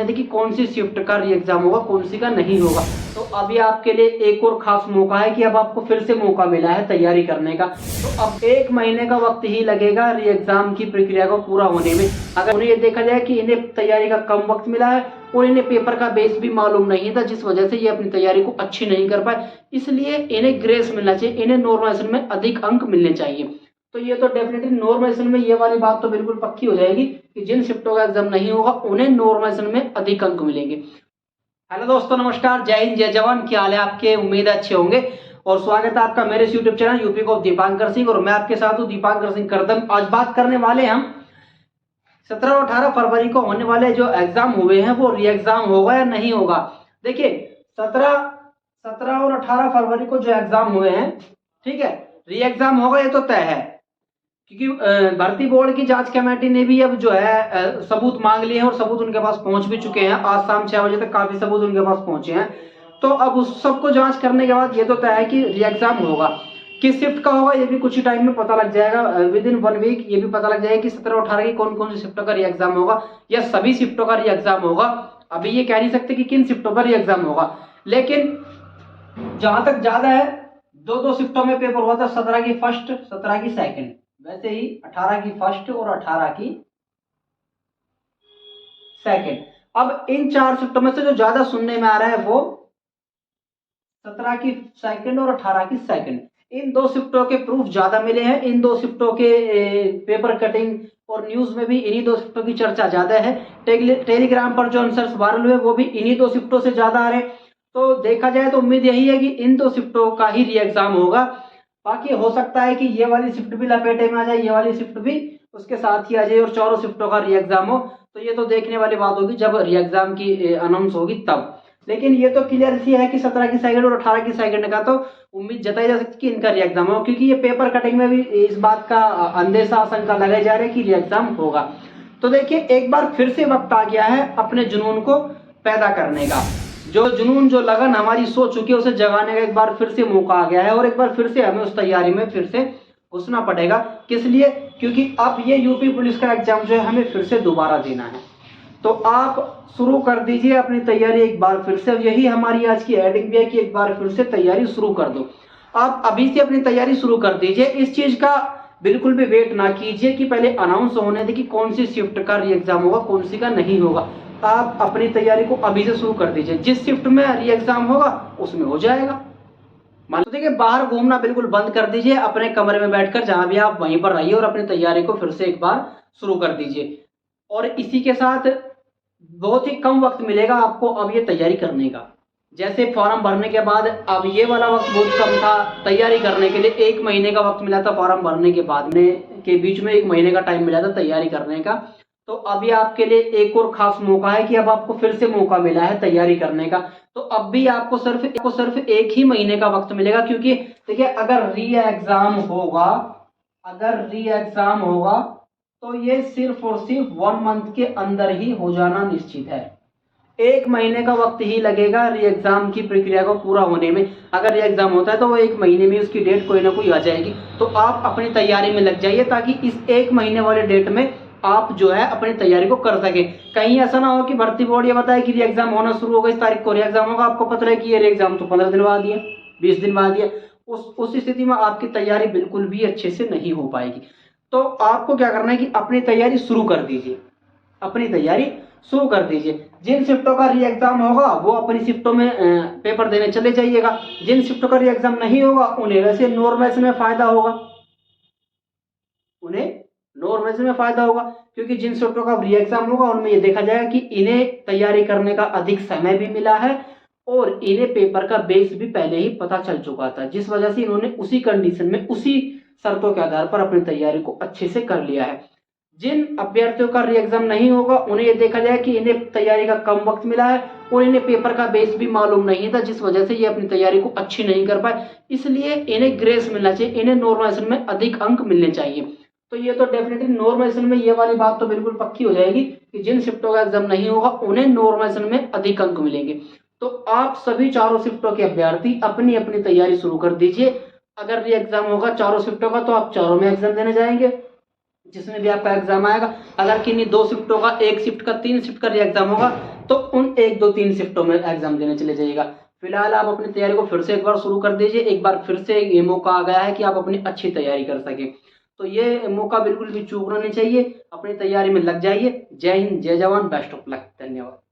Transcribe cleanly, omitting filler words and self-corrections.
कि कौन सी शिफ्ट का री एग्जाम होगा, कौन सी का नहीं होगा। तो अभी आपके लिए एक और खास मौका है कि अब आपको फिर से मौका मिला है तैयारी करने का। तो अब 1 महीने का वक्त ही लगेगा री एग्जाम की प्रक्रिया को पूरा होने में। अगर उन्हें ये देखा जाए कि इन्हें तैयारी का कम वक्त मिला है और इन्हें पेपर का बेस भी मालूम नहीं था, जिस वजह से ये अपनी तैयारी को अच्छी नहीं कर पाए, इसलिए इन्हें ग्रेस मिलना चाहिए, इन्हें नॉर्मलाइजेशन में अधिक अंक मिलने चाहिए। तो ये तो डेफिनेटली नॉर्मलाइजेशन में ये वाली बात तो बिल्कुल पक्की हो जाएगी कि जिन शिफ्टों का एग्जाम नहीं होगा उन्हें नॉर्मलाइजेशन में अधिक अंक मिलेंगे। हेलो दोस्तों, नमस्कार, जय हिंद, जय जवान। क्या हाल है आपके? उम्मीद है अच्छे होंगे और स्वागत है आपका मेरे यूट्यूब चैनल यूपी को दीपांकर सिंह और मैं आपके साथ हूँ दीपांकर सिंह करदम। आज बात करने वाले हम 17 और 18 फरवरी को होने वाले जो एग्जाम हुए हैं वो री एग्जाम होगा या नहीं होगा। देखिए 17 और 18 फरवरी को जो एग्जाम हुए हैं, ठीक है, री एग्जाम होगा ये तो तय है, क्योंकि भर्ती बोर्ड की जांच कमेटी ने भी अब जो है सबूत मांग लिए हैं और सबूत उनके पास पहुंच भी चुके हैं। आज शाम 6 बजे तक काफी सबूत उनके पास पहुंचे हैं। तो अब उस सबको जांच करने के बाद ये तो तय है कि री एग्जाम होगा। किस शिफ्ट का होगा ये भी कुछ ही टाइम में पता लग जाएगा। विद इन 1 वीक ये भी पता लग जाएगा कि 17 और 18 की कौन कौन सी शिफ्टों का री एग्जाम होगा या सभी शिफ्टों का री एग्जाम होगा। अभी ये कह नहीं सकते कि किन शिफ्टों का री एग्जाम होगा, लेकिन जहां तक ज्यादा है, दो शिफ्टों में पेपर हुआ था, 17 की फर्स्ट, 17 की सेकंड। वैसे ही 18 की फर्स्ट और 18 की सेकंड। अब इन 4 शिफ्टों में से जो ज्यादा सुनने में आ रहा है वो 17 की सेकंड और 18 की सेकंड। इन 2 शिफ्टों के प्रूफ ज्यादा मिले हैं। इन 2 शिफ्टों के पेपर कटिंग और न्यूज में भी इन्हीं 2 शिफ्टों की चर्चा ज्यादा है। टेलीग्राम पर जो आंसर्स वायरल हुए वो भी इन्हीं 2 शिफ्टों से ज्यादा आ रहे हैं। तो देखा जाए तो उम्मीद यही है कि इन 2 शिफ्टों का ही री एग्जाम होगा। बाकी हो सकता है कि ये वाली शिफ्ट भी लपेटे में आ जाए, ये वाली शिफ्ट भी उसके साथ ही आ जाए और चारों शिफ्टों का री एग्जाम हो। तो ये तो देखने वाली बात होगी जब री एग्जाम की अनाउंस होगी तब। लेकिन ये तो क्लियर सी है कि 17 की सेकंड और 18 की सेकंड का तो उम्मीद जताई जा सकती है कि इनका री एग्जाम हो, क्योंकि ये पेपर कटिंग में भी इस बात का अंदेशा आशंका लगाई जा रही है कि री एग्जाम होगा। तो देखिए एक बार फिर से वक्त आ गया है अपने जुनून को पैदा करने का। जो जुनून, जो लगन हमारी सो चुकी है उसे जगाने का एक बार फिर से मौका आ गया है और एक बार फिर से हमें उस तैयारी में फिर से घुसना पड़ेगा। किस लिए? क्योंकि अब ये यूपी पुलिस का एग्जाम जो है हमें फिर से दोबारा देना है। तो आप शुरू कर दीजिए अपनी तैयारी एक बार फिर से। यही हमारी आज की हेडिंग भी है कि एक बार फिर से तैयारी शुरू कर दो। आप अभी से अपनी तैयारी शुरू कर दीजिए। इस चीज का बिल्कुल भी वेट ना कीजिए कि पहले अनाउंस होने दे कि कौन सी शिफ्ट का री एग्जाम होगा, कौन सी का नहीं होगा। आप अपनी तैयारी को अभी से शुरू कर दीजिए। जिस शिफ्ट में री एग्जाम होगा उसमें हो जाएगा। मान लो देखिए, बाहर घूमना बिल्कुल बंद कर दीजिए। अपने कमरे में बैठकर जहां भी आप वहीं पर रहिए और अपनी तैयारी को फिर से एक बार शुरू कर दीजिए। और इसी के साथ बहुत ही कम वक्त मिलेगा आपको अब ये तैयारी करने का। जैसे फॉर्म भरने के बाद अब ये वाला वक्त बहुत कम था तैयारी करने के लिए। 1 महीने का वक्त मिला था फॉर्म भरने के बाद में, के बीच में 1 महीने का टाइम मिला था तैयारी करने का। तो अभी आपके लिए एक और खास मौका है कि अब आपको फिर से मौका मिला है तैयारी करने का। तो अब भी आपको सिर्फ 1 ही महीने का वक्त मिलेगा, क्योंकि देखिए अगर री एग्जाम होगा तो ये सिर्फ और सिर्फ 1 मंथ के अंदर ही हो जाना निश्चित है। 1 महीने का वक्त ही लगेगा री एग्जाम की प्रक्रिया को पूरा होने में। अगर री एग्जाम होता है तो वो 1 महीने में उसकी डेट कोई ना कोई आ जाएगी। तो आप अपनी तैयारी में लग जाइए ताकि इस 1 महीने वाले डेट में आप जो है अपनी तैयारी को कर सके। कहीं ऐसा ना हो कि भर्ती बोर्ड ये बताए कि री एग्जाम होना शुरू होगा, इस तारीख को री एग्जाम होगा, आपको पता है कि ये री एग्जाम तो 15 दिन बाद है, 20 दिन बाद है। उस स्थिति में आपकी तैयारी बिल्कुल भी अच्छे से नहीं हो पाएगी। तो आपको क्या करना है कि अपनी तैयारी शुरू कर दीजिए। अपनी तैयारी शुरू कर दीजिए। जिन शिफ्टों का री एग्जाम होगा वो अपनी शिफ्टों में पेपर देने चले जाइएगा। जिन शिफ्टों का री एग्जाम नहीं होगा उन्हें वैसे नॉर्मलाइजेशन में फायदा होगा, क्योंकि जिन शिफ्टों का री एग्जाम होगा उनमें ये देखा जाएगा कि इन्हें तैयारी करने का अधिक समय भी मिला है और इन्हें पेपर का बेस भी पहले ही पता चल चुका था, जिस वजह से इन्होंने उसी कंडीशन में, उसी शर्तों के आधार पर अपनी तैयारी को अच्छे से कर लिया है। जिन अभ्यर्थियों का री एग्जाम नहीं होगा उन्हें यह देखा जाए कि इन्हें तैयारी का कम वक्त मिला है और इन्हें पेपर का बेस भी मालूम नहीं था, जिस वजह से ये अपनी तैयारी को अच्छी नहीं कर पाए, इसलिए इन्हें ग्रेस मिलना चाहिए, इन्हें नॉर्मलाइजेशन में अधिक अंक मिलने चाहिए। तो ये तो डेफिनेटली नॉर्मलाइजेशन में ये वाली बात तो बिल्कुल पक्की हो जाएगी कि जिन शिफ्टों का एग्जाम नहीं होगा उन्हें नॉर्मलाइजेशन में अधिक अंक मिलेंगे। तो आप सभी चारों शिफ्टों के अभ्यर्थी अपनी अपनी तैयारी शुरू कर दीजिए। अगर री एग्जाम होगा चारों शिफ्टों का तो आप चारों में एग्जाम देने जाएंगे। जिसमें भी आपका एग्जाम आएगा। अगर किन्हीं 2 शिफ्टों का, 1 शिफ्ट का, 3 शिफ्ट का एग्जाम होगा तो उन 1, 2, 3 शिफ्टों में एग्जाम देने चले जाइएगा। फिलहाल आप अपनी तैयारी को फिर से एक बार शुरू कर दीजिए। एक बार फिर से ये मौका आ गया है कि आप अपनी अच्छी तैयारी कर सकें, तो ये मौका बिल्कुल भी चूकना नहीं चाहिए। अपनी तैयारी में लग जाइए। जय हिंद, जय जवान, बेस्ट ऑफ लक। धन्यवाद।